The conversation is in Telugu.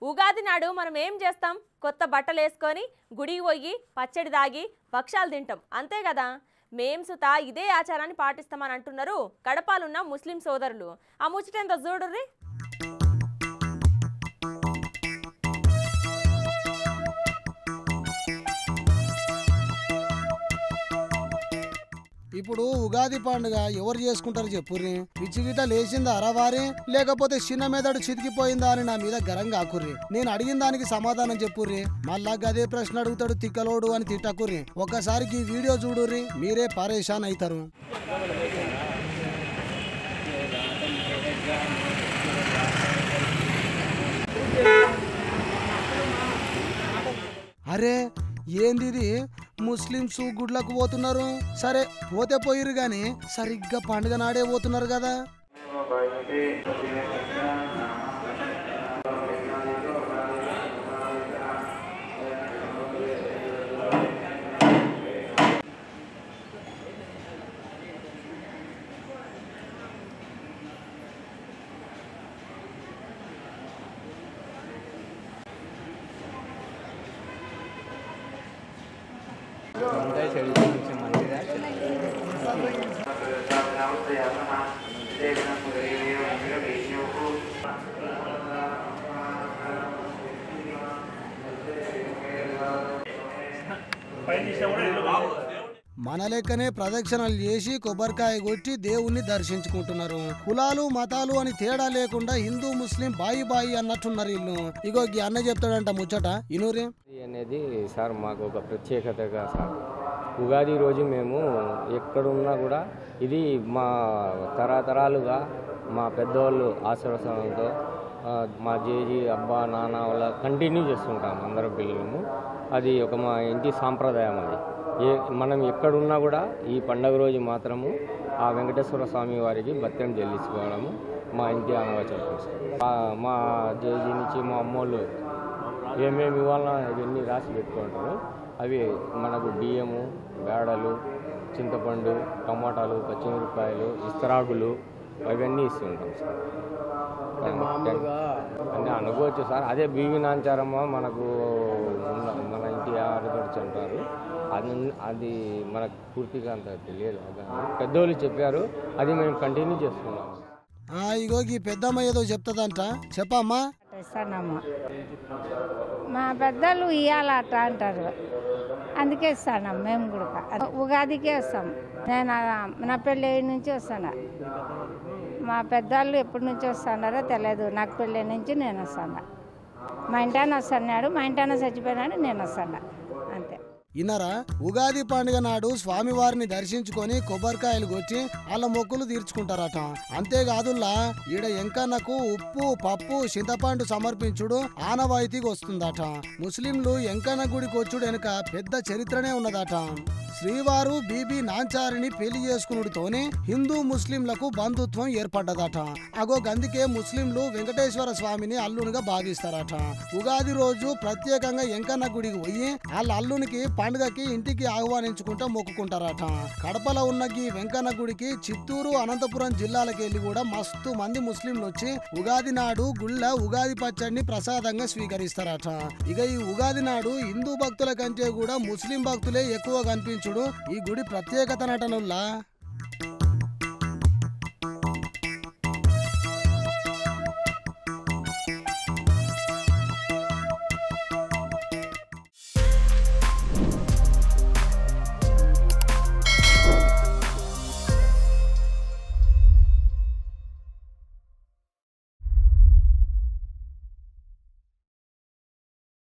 ఉగాది నాడు మనం ఏం చేస్తాం? కొత్త బట్టలు వేసుకొని గుడికి పోయి పచ్చడి దాగి భక్షాలు తింటాం, అంతే కదా. మేం సుతా ఇదే ఆచారాన్ని పాటిస్తామని అంటున్నారు కడపలున్న ముస్లిం సోదరులు. ఆ ముచ్చటేందో చూడుర్రి. ఇప్పుడు ఉగాది పండుగ ఎవరు చేసుకుంటారు చెప్పుర్రి? పిచ్చి గిట్ట లేచిందా అరవారి, లేకపోతే చిన్న మెదడు చితికిపోయిందా అని నా మీద గరంగా ఆకుర్రి. నేను అడిగిన దానికి సమాధానం చెప్పుర్రి. మళ్ళా గదే ప్రశ్న అడుగుతాడు తిక్కలోడు అని తిట్టకుర్రి. ఒక్కసారికి ఈ వీడియో చూడుర్రి, మీరే పరేషాన్ అవుతారు. అరే ఏంది ముస్లింస్ గుడ్లకు పోతున్నారు? సరే పోతే పోయిరు గాని సరిగ్గా పండుగ నాడే పోతున్నారు కదా. మన లెక్కనే ప్రదక్షిణలు చేసి కొబ్బరికాయ కొట్టి దేవుణ్ణి దర్శించుకుంటున్నారు. కులాలు మతాలు అని తేడా లేకుండా హిందూ ముస్లిం బాయి బాయి అన్నట్టున్నారు వీళ్ళు. ఇగో ఈ అన్న చెప్తాడంట ముచ్చట ఇనూరి అనేది. సార్ మాకు ఒక ప్రత్యేకతగా సార్ ఉగాది రోజు మేము ఎక్కడున్నా కూడా ఇది మా తరతరాలుగా మా పెద్దవాళ్ళు ఆశీర్వాదంతో మా జేజీ అబ్బా నాన్న వాళ్ళ కంటిన్యూ చేస్తుంటాం అందరం పిల్లలము. అది ఒక మా ఇంటి సాంప్రదాయం. అది మనం ఎక్కడున్నా కూడా ఈ పండగ రోజు మాత్రము ఆ వెంకటేశ్వర స్వామి వారికి భక్త్యం చెల్లించుకోవడము మా ఇంటి ఆనవాయితీ. మా జేజీ నుంచి మా అమ్మోళ్ళు ఏమేమి ఇవ్వాలన్నా ఇవన్నీ రాసి పెట్టుకుంటారు. అవి మనకు బియ్యము, బేడలు, చింతపండు, టమాటాలు, పచ్చిమిరపకాయలు, ఇస్తరాకులు అవన్నీ ఇస్తుంటాం సార్. అన్నీ అనుకోవచ్చు సార్. అదే బీవి నాంచారమ్మ మనకు మన ఇంటి ఆడపడుచు అంటారు. అది మనకు పూర్తిగా అంత తెలియదు. పెద్దోళ్ళు చెప్పారు, అది మేము కంటిన్యూ చేస్తున్నాము. ఇగో ఈ పెద్దమ్మ ఏదో చెప్తుందంట, చెప్పమ్మా. మా పెద్దలు ఇయ్యాలట అంటారు, అందుకే ఇస్తాను. మేము కూడా ఉగాదికే వస్తాం. నేను నా పెళ్ళి నుంచి వస్తాను. మా పెద్దవాళ్ళు ఎప్పటి నుంచి వస్తున్నారో తెలియదు. నాకు పెళ్ళి నుంచి నేను వస్తాను. మా ఇంటాన వస్తున్నాడు, మా ఇంటాన చచ్చిపోయినాడు, నేను వస్తాను అంతే. ఇన్నరా ఉగాది పండుగ నాడు స్వామివారిని దర్శించుకొని కొబ్బరికాయలు కొట్టి వాళ్ళ మొక్కులు తీర్చుకుంటారట. అంతేకాదుల్లా ఈడ ఎంకన్నకు ఉప్పు పప్పు చింతపండు సమర్పించుడు ఆనవాయితీకి వస్తుందట. ముస్లింలు ఎంకన్న గుడికి వచ్చుడు వెనుక పెద్ద చరిత్రనే ఉన్నదట. శ్రీవారు బీబీ నాంచారిని పెళ్లి చేసుకునుడితోనే హిందూ ముస్లింలకు బంధుత్వం ఏర్పడ్డదట. అగో గందుకే ముస్లింలు వెంకటేశ్వర స్వామిని అల్లునిగా భావిస్తారట. ఉగాది రోజు ప్రత్యేకంగా ఎంకన్న గుడికి పోయి వాళ్ళ అల్లునికి పండుగకి ఇంటికి ఆహ్వానించుకుంటా మొక్కుకుంటారట. కడపలో ఉన్న ఈ వెంకన్న గుడికి చిత్తూరు, అనంతపురం జిల్లాలకు వెళ్ళి కూడా మస్తు మంది ముస్లింలు వచ్చి ఉగాది నాడు గుళ్ళ ఉగాది పచ్చడిని ప్రసాదంగా స్వీకరిస్తారట. ఇక ఈ ఉగాది నాడు హిందూ భక్తుల కంటే కూడా ముస్లిం భక్తులే ఎక్కువ కనిపించుడు ఈ గుడి ప్రత్యేకత నటనుల్లా.